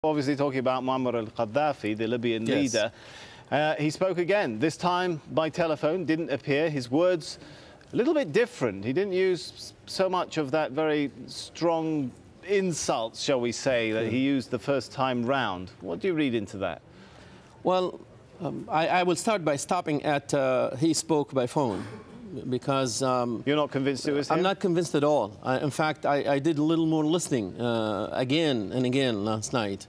Obviously talking about Muammar al-Gaddafi, the Libyan leader. He spoke again, this time by telephone, didn't appear. His words a little bit different. He didn't use so much of that very strong insults, shall we say, that he used the first time round. What do you read into that? Well, I will start by stopping at he spoke by phone, because... You're not convinced it was him? I'm not convinced at all. In fact, I did a little more listening again and again last night.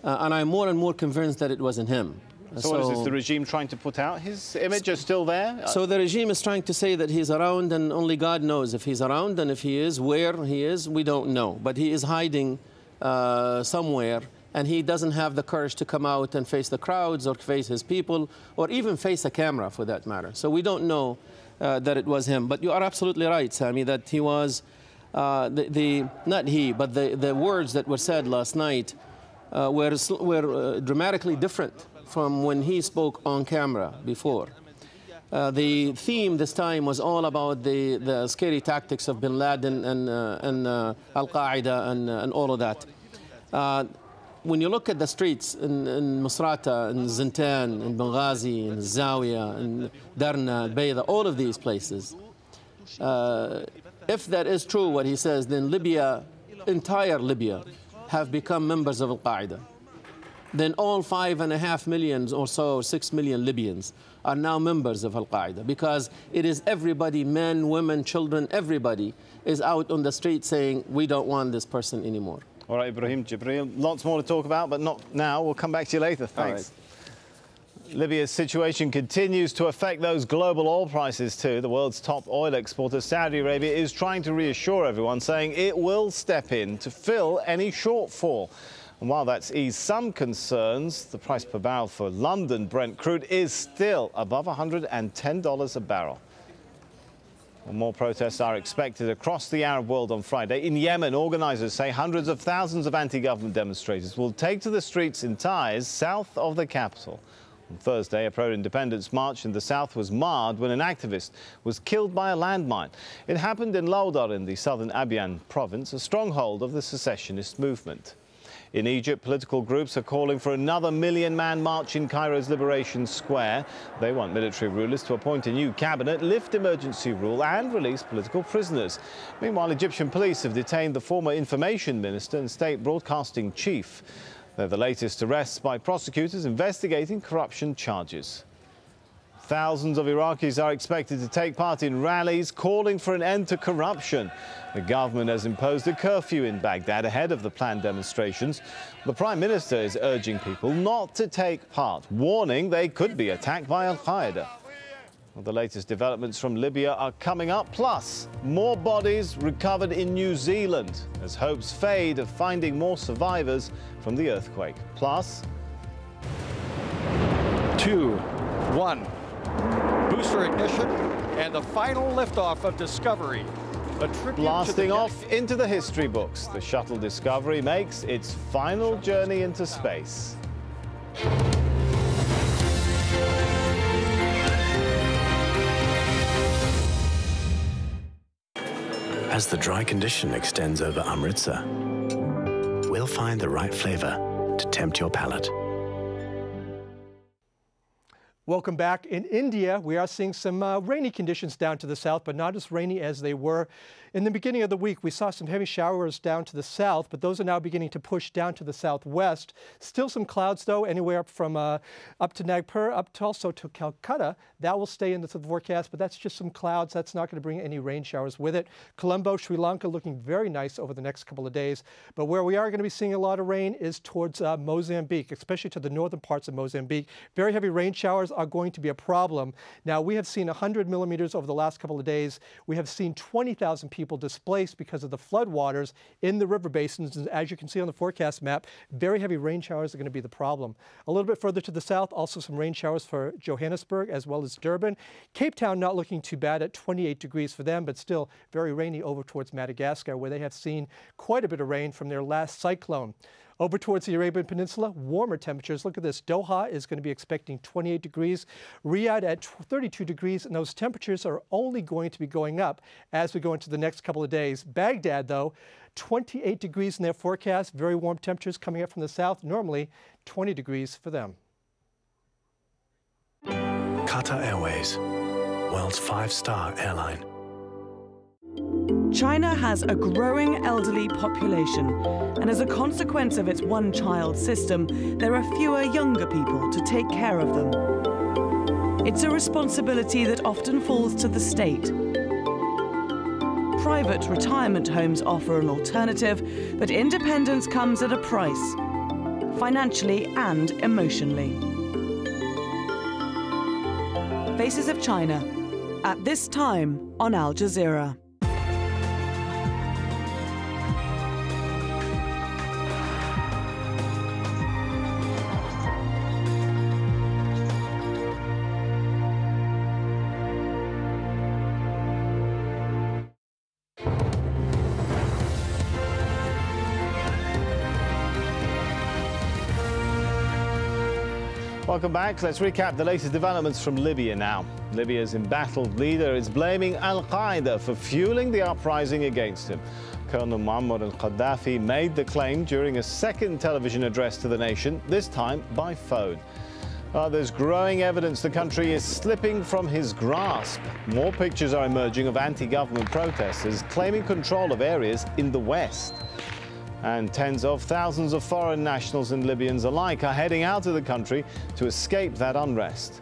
And I'm more and more convinced that it wasn't him. So what is this, the regime trying to put out? His image is still there? So the regime is trying to say that he's around, and only God knows if he's around, and if he is, where he is, we don't know. But he is hiding somewhere, and he doesn't have the courage to come out and face the crowds or face his people, or even face a camera for that matter. So we don't know that it was him. But you are absolutely right, Sami, that he was, not he, but the words that were said last night were dramatically different from when he spoke on camera before. The theme this time was all about the scary tactics of bin Laden and Al-Qaeda and all of that. When you look at the streets in Misrata, in Zintan, in Benghazi, in Zawiya, in Darna, Bayda, all of these places, if that is true what he says, then Libya, entire Libya, have become members of Al-Qaeda. Then all 5.5 million or so, 6 million Libyans are now members of Al-Qaeda, because it is everybody, men, women, children, everybody is out on the street saying, we don't want this person anymore. All right, Ibrahim Jibril, lots more to talk about, but not now. We'll come back to you later. Thanks. Libya's situation continues to affect those global oil prices too. The world's top oil exporter, Saudi Arabia, is trying to reassure everyone, saying it will step in to fill any shortfall. And while that's eased some concerns, the price per barrel for London Brent crude is still above $110 a barrel. And more protests are expected across the Arab world on Friday. In Yemen, organisers say hundreds of thousands of anti-government demonstrators will take to the streets in Taiz, south of the capital. On Thursday, a pro-independence march in the south was marred when an activist was killed by a landmine. It happened in Laudar in the southern Abyan province, a stronghold of the secessionist movement. In Egypt, political groups are calling for another million-man march in Cairo's Liberation Square. They want military rulers to appoint a new cabinet, lift emergency rule and release political prisoners. Meanwhile, Egyptian police have detained the former information minister and state broadcasting chief. They're the latest arrests by prosecutors investigating corruption charges. Thousands of Iraqis are expected to take part in rallies calling for an end to corruption. The government has imposed a curfew in Baghdad ahead of the planned demonstrations. The Prime Minister is urging people not to take part, warning they could be attacked by Al-Qaeda. Well, the latest developments from Libya are coming up, plus more bodies recovered in New Zealand as hopes fade of finding more survivors from the earthquake. Plus... 2, 1. Booster ignition and the final liftoff of Discovery. Blasting off into the history books, the shuttle Discovery makes its final journey into space. As the dry condition extends over Amritsar, we'll find the right flavor to tempt your palate. Welcome back. In India, we are seeing some rainy conditions down to the south, but not as rainy as they were in the beginning of the week. We saw some heavy showers down to the south, but those are now beginning to push down to the southwest. Still some clouds, though, anywhere up from up to Nagpur, up to also to Calcutta. That will stay in the forecast, but that's just some clouds. That's not going to bring any rain showers with it. Colombo, Sri Lanka, looking very nice over the next couple of days. But where we are going to be seeing a lot of rain is towards Mozambique, especially to the northern parts of Mozambique. Very heavy rain showers are going to be a problem. Now, we have seen 100 millimeters over the last couple of days. We have seen 20,000 people displaced because of the floodwaters in the river basins. And as you can see on the forecast map, very heavy rain showers are going to be the problem. A little bit further to the south, also some rain showers for Johannesburg as well as Durban. Cape Town not looking too bad at 28 degrees for them, but still very rainy over towards Madagascar, where they have seen quite a bit of rain from their last cyclone. Over towards the Arabian Peninsula, warmer temperatures. Look at this. Doha is going to be expecting 28 degrees, Riyadh at 32 degrees, and those temperatures are only going to be going up as we go into the next couple of days. Baghdad, though, 28 degrees in their forecast. Very warm temperatures coming up from the south. Normally 20 degrees for them. Qatar Airways, world's 5-star airline. China has a growing elderly population, and as a consequence of its one-child system, there are fewer younger people to take care of them. It's a responsibility that often falls to the state. Private retirement homes offer an alternative, but independence comes at a price, financially and emotionally. Faces of China, at this time on Al Jazeera. Welcome back. Let's recap the latest developments from Libya now. Libya's embattled leader is blaming Al-Qaeda for fueling the uprising against him. Colonel Muammar al-Gaddafi made the claim during a second television address to the nation, this time by phone. There's growing evidence the country is slipping from his grasp. More pictures are emerging of anti-government protesters claiming control of areas in the west. And tens of thousands of foreign nationals and Libyans alike are heading out of the country to escape that unrest.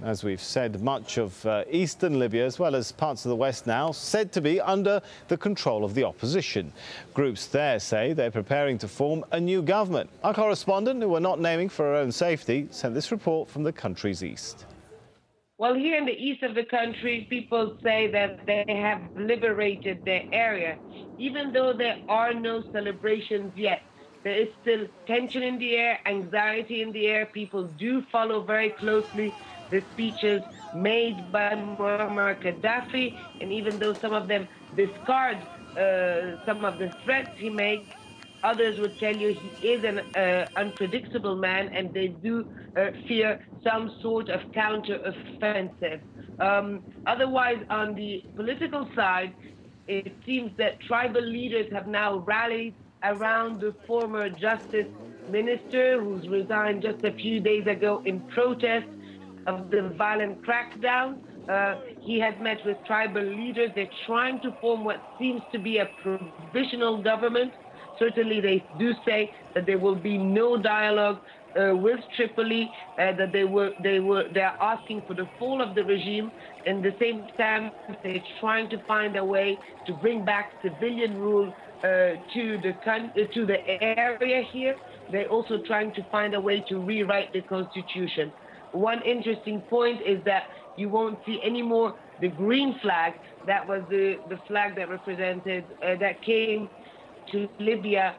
As we've said, much of eastern Libya, as well as parts of the west now, said to be under the control of the opposition. Groups there say they're preparing to form a new government. Our correspondent, who we're not naming for her own safety, sent this report from the country's east. Well, here in the east of the country, people say that they have liberated their area. Even though there are no celebrations yet, there is still tension in the air, anxiety in the air. People do follow very closely the speeches made by Muammar Gaddafi, and even though some of them discard some of the threats he makes, others would tell you he is an unpredictable man, and they do fear some sort of counter-offensive. Otherwise, on the political side, it seems that tribal leaders have now rallied around the former justice minister, who's resigned just a few days ago in protest of the violent crackdown. He has met with tribal leaders. They're trying to form what seems to be a provisional government. Certainly, they do say that there will be no dialogue with Tripoli, that they're asking for the fall of the regime. And at the same time, they're trying to find a way to bring back civilian rule to the area here. They're also trying to find a way to rewrite the constitution. One interesting point is that you won't see anymore the green flag. That was the flag that represented, that came to Libya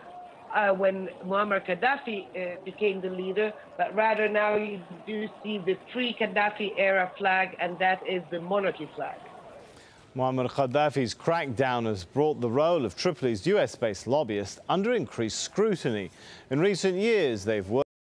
when Muammar Gaddafi became the leader, but rather now you do see the pre-Gaddafi era flag, and that is the monarchy flag. Muammar Gaddafi's crackdown has brought the role of Tripoli's US-based lobbyists under increased scrutiny. In recent years, they've worked